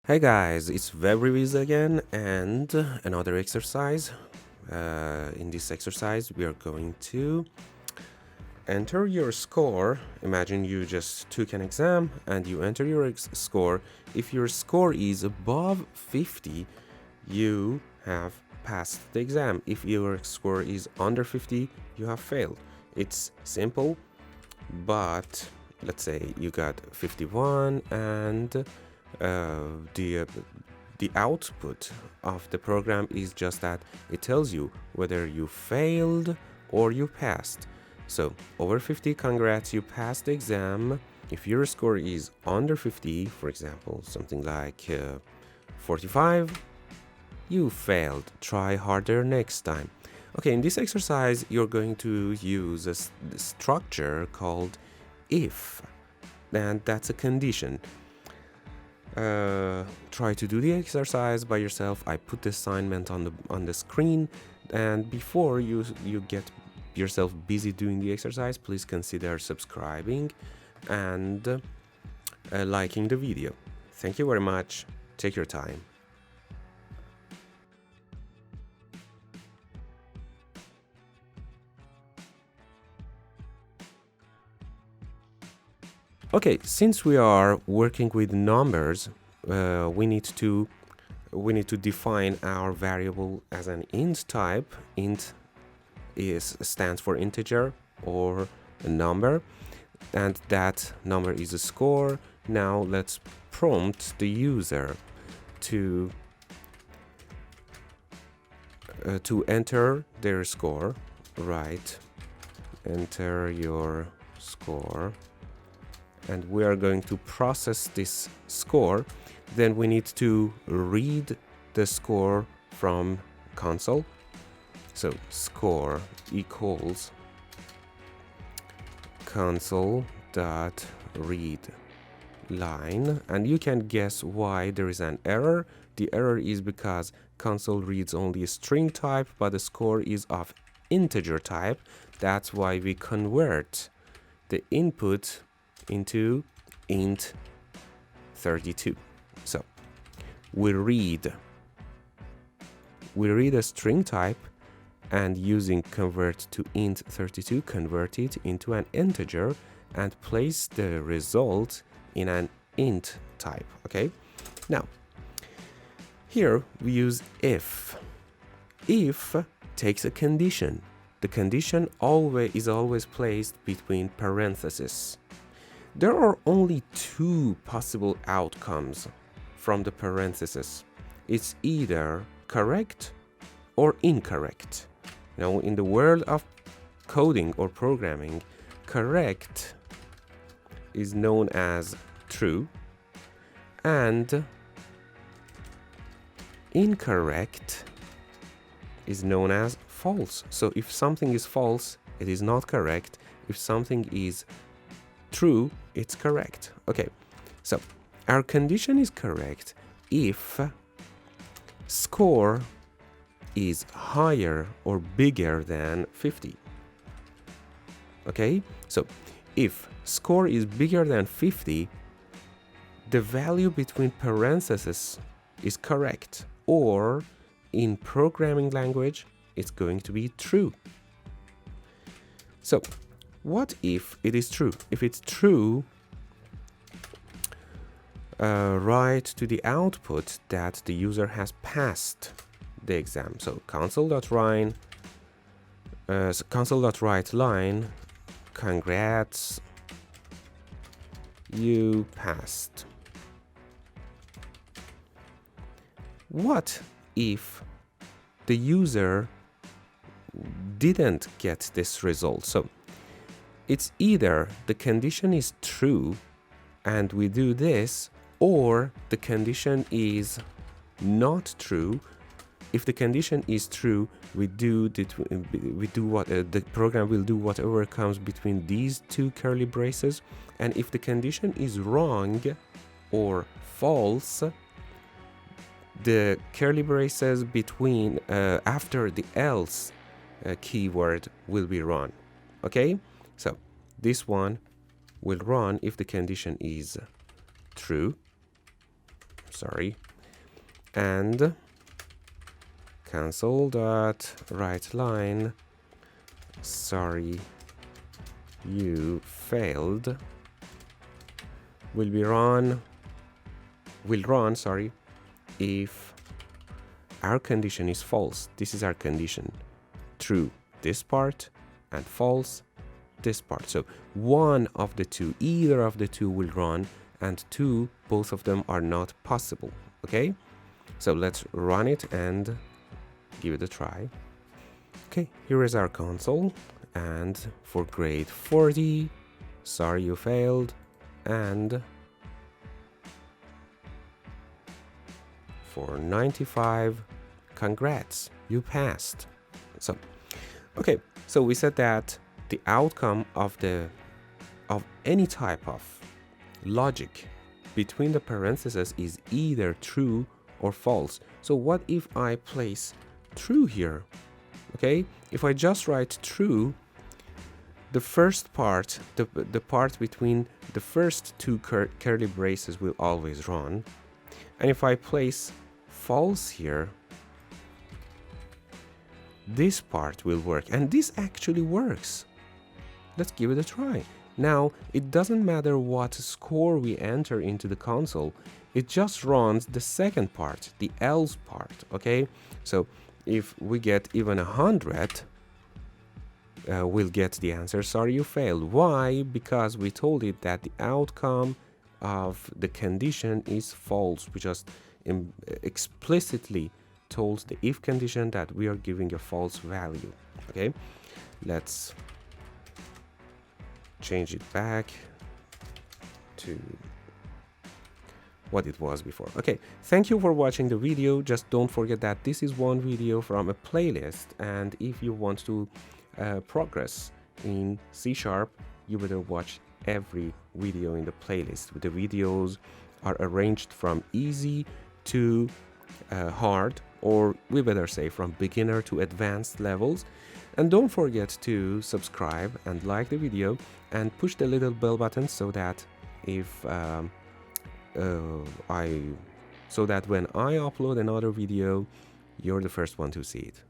Hey guys, it's Web Reviews again and another exercise. In this exercise, we are going to enter your score. Imagine you just took an exam and you enter your score. If your score is above 50, you have passed the exam. If your score is under 50, you have failed. It's simple, but let's say you got 51 and the output of the program is just that it tells you whether you failed or you passed. So over 50, congrats, you passed the exam. If your score is under 50, for example, something like 45, you failed. Try harder next time. Okay, in this exercise, you're going to use a structure called if, and that's a condition. Try to do the exercise by yourself. I put the assignment on the screen, and before you get yourself busy doing the exercise, please consider subscribing and liking the video. Thank you very much. Take your time. Okay, since we are working with numbers, we need to define our variable as an int type. Int stands for integer or a number, and that number is a score. Now let's prompt the user to enter their score. Right, enter your score. And we are going to process this score. Then we need to read the score from console. So score equals console.read line, and you can guess why there is an error. The error is because console reads only a string type, but the score is of integer type. That's why we convert the input into int 32. So we read a string type, and using convert to int 32, convert it into an integer and place the result in an int type. Okay, now here we use if. If takes a condition. The condition is always placed between parentheses. There are only two possible outcomes from the parentheses. It's either correct or incorrect. Now, in the world of coding or programming, correct is known as true and incorrect is known as false. So if something is false, it is not correct. If something is true, it's correct. Okay, so our condition is correct if score is higher or bigger than 50. Okay, so if score is bigger than 50, the value between parentheses is correct, or in programming language, it's going to be true. So what if it is true? If it's true, write to the output that the user has passed the exam. So console.write line, congrats, you passed. What if the user didn't get this result? So it's either the condition is true and we do this, or the condition is not true. If the condition is true, the program will do whatever comes between these two curly braces. And if the condition is wrong or false, the curly braces between after the else keyword will be run. Okay, so this one will run if the condition is true sorry, and cancel dot write line, sorry you failed, will run, sorry, if our condition is false. This is our condition, true this part and false this part. So one of the two, either of the two will run, and two, both of them are not possible. Okay, so let's run it and give it a try. Okay, here is our console, and for grade 40, sorry you failed, and for 95, congrats, you passed. So okay, so we said that the outcome of any type of logic between the parentheses is either true or false. So what if I place true here? Okay, if I just write true, the first part, the part between the first two curly braces will always run. And if I place false here, this part will work, and this actually works. Let's give it a try. Now, it doesn't matter what score we enter into the console, it just runs the second part, the else part, okay? So if we get even 100, we'll get the answer, sorry you failed. Why? Because we told it that the outcome of the condition is false. We just explicitly told the if condition that we are giving a false value. Okay, let's change it back to what it was before. Okay, thank you for watching the video. Just don't forget that this is one video from a playlist, and if you want to progress in C#, you better watch every video in the playlist. The videos are arranged from easy to hard, or we better say from beginner to advanced levels. And don't forget to subscribe and like the video and push the little bell button so that so that when I upload another video, you're the first one to see it.